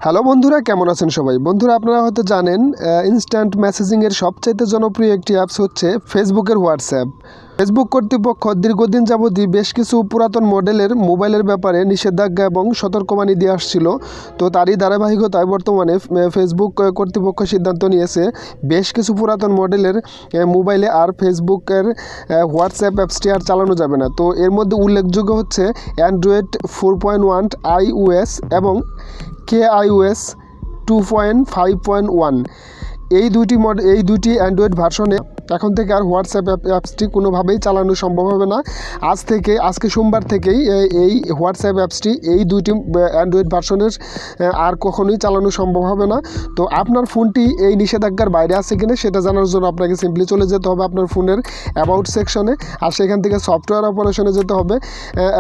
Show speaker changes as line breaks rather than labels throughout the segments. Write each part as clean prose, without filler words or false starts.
Hello বন্ধুরা, কেমন আছেন সবাই? বন্ধুরা, আপনারা হয়তো জানেন ইনস্ট্যান্ট মেসেজিংয়ের সবচাইতে জনপ্রিয় একটি অ্যাপস হচ্ছে ফেসবুকের হোয়াটসঅ্যাপ। ফেসবুক কর্তৃপক্ষ দীর্ঘদিন যাবতই বেশ কিছু পুরাতন মডেলের মোবাইলের ব্যাপারে নিষেধাজ্ঞা এবং সতর্কবাণী দিয়ে আসছিল। তো তারই ধারাবাহিকতায় বর্তমানে ফেসবুক কর্তৃপক্ষ সিদ্ধান্ত নিয়েছে বেশ কিছু পুরাতন মডেলের মোবাইলে আর ফেসবুকের হোয়াটসঅ্যাপ অ্যাপসটি আর চালানো যাবে না। তো এর মধ্যে উল্লেখযোগ্য হচ্ছে অ্যান্ড্রয়েড 4.1 iOS এবং iOS 2.5.1। এই দুইটি অ্যান্ড্রয়েড ভার্সনে এখন থেকে আর হোয়াটসঅ্যাপ অ্যাপসটি কোনোভাবেই চালানো সম্ভব হবে না। আজকে সোমবার থেকেই এই হোয়াটসঅ্যাপ অ্যাপসটি এই দুইটি অ্যান্ড্রয়েড ভার্সনের আর কখনোই চালানো সম্ভব হবে না। তো আপনার ফোনটি এই নিষেধাজ্ঞার বাইরে আছে কিনা সেটা জানার জন্য আপনাকে সিম্পলি চলে যেতে হবে আপনার ফোনের অ্যাবাউট সেকশনে, আর সেখান থেকে সফটওয়্যার অপারেশনে যেতে হবে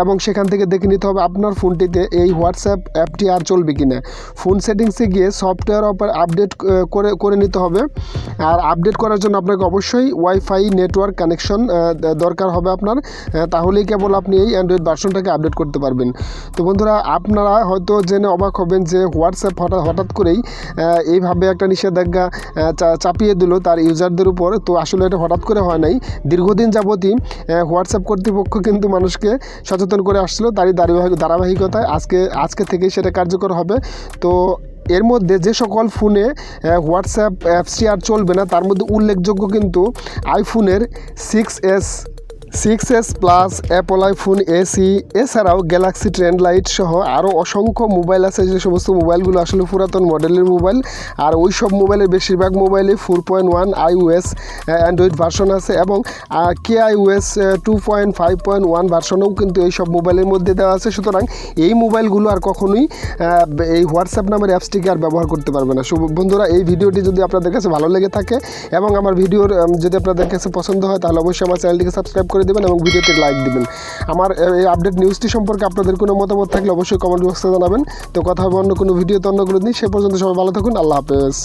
এবং সেখান থেকে দেখে নিতে হবে আপনার ফোনটিতে এই হোয়াটসঅ্যাপ অ্যাপটি আর চলবে কিনা। ফোন সেটিংসে গিয়ে সফটওয়্যার আপডেট করে নিতে হবে। আর আপডেট করার জন্য আপনাকে অবশ্যই ওয়াইফাই নেটওয়ার্ক কানেকশন দরকার হবে আপনার, তাহলেই কেবল আপনি এই অ্যান্ড্রয়েড ভার্সনটাকে আপডেট করতে পারবেন। তো বন্ধুরা, আপনারা হয়তো জেনে অবাক হবেন যে হোয়াটসঅ্যাপ হঠাৎ করেই এইভাবে একটা নিষেধাজ্ঞা চাপিয়ে দিল তার ইউজারদের উপর। তো আসলে এটা হঠাৎ করে হয় নাই, দীর্ঘদিন যাবতই হোয়াটসঅ্যাপ কর্তৃপক্ষ কিন্তু মানুষকে সচেতন করে আসছিল। তারই ধারাবাহিকতায় আজকে থেকেই সেটা কার্যকর হবে। তো এর মধ্যে যে সকল ফোনে হোয়াটসঅ্যাপ অ্যাপসটি আর চলবে না তার মধ্যে উল্লেখযোগ্য কিন্তু আইফোনের 6s plus, Apple iPhone AC, এছাড়াও গ্যালাক্সি ট্রেন্ড লাইট সহ আরও অসংখ্য মোবাইল আছে, যে সমস্ত মোবাইলগুলো আসলে পুরাতন মডেলের মোবাইল। আর ওই সব মোবাইলের বেশিরভাগ মোবাইলে 4.1 iOS অ্যান্ড্রয়েড ভার্সন আছে এবং iOS 2.5.1 ভার্সনও কিন্তু এই সব মোবাইলের মধ্যে দেওয়া আছে। সুতরাং এই মোবাইলগুলো আর কখনোই এই হোয়াটসঅ্যাপ নামের অ্যাপসটিকে আর ব্যবহার করতে পারবে না। বন্ধুরা, এই ভিডিওটি যদি আপনাদের কাছে ভালো লেগে থাকে এবং আমার ভিডিওর যদি আপনাদের কাছে পছন্দ হয় তাহলে অবশ্যই আমার চ্যানেলটিকে সাবস্ক্রাইব করে দেবেন এবং ভিডিওতে লাইক দিবেন। আমার এই আপডেট নিউজটি সম্পর্কে আপনাদের কোনো মতামত থাকলে অবশ্যই কমেন্ট বক্সে জানাবেন। তো কথা হবে অন্য কোনো ভিডিওতে অন্য কোনো দিন। সে পর্যন্ত সবাই ভালো থাকুন। আল্লাহ হাফেজ।